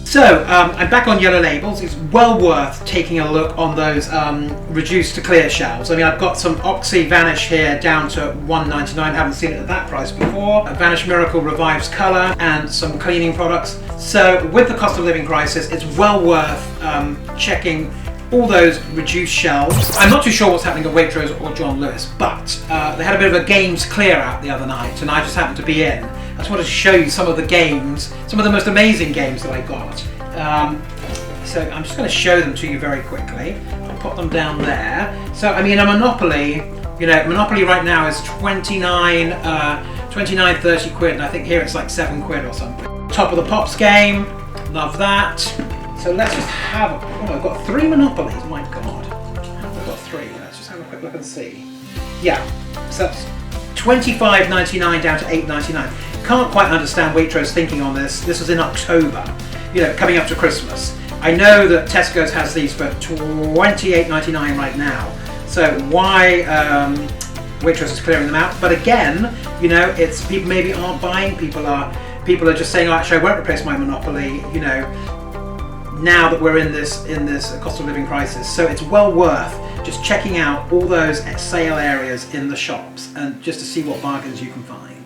So I'm back on yellow labels. It's well worth taking a look on those reduced to clear shelves. I mean, I've got some Oxi Vanish here down to $1.99. Haven't seen it at that price before. Vanish Miracle revives colour and some cleaning products. So with the cost of living crisis, it's well worth checking all those reduced shelves. I'm not too sure what's happening at Waitrose or John Lewis, but they had a bit of a games clear out the other night, and I just happened to be in. I just wanted to show you some of the games, some of the most amazing games that I got. So I'm just going to show them to you very quickly. I'll put them down there. So I mean, a Monopoly, you know, Monopoly right now is 29, 30 quid, and I think here it's like 7 quid or something. Top of the Pops game, love that. So let's just have, oh, I've got 3 Monopolies, my God. I've got 3, let's just have a quick look and see. Yeah, so that's $25.99 down to $8.99. Can't quite understand Waitrose thinking on this. This was in October, you know, coming up to Christmas. I know that Tesco's has these for $28.99 right now. So why Waitrose is clearing them out? But again, you know, it's people maybe aren't buying. People are just saying, oh, actually, I won't replace my Monopoly. You know, now that we're in this cost of living crisis. So it's well worth just checking out all those sale areas in the shops and just to see what bargains you can find.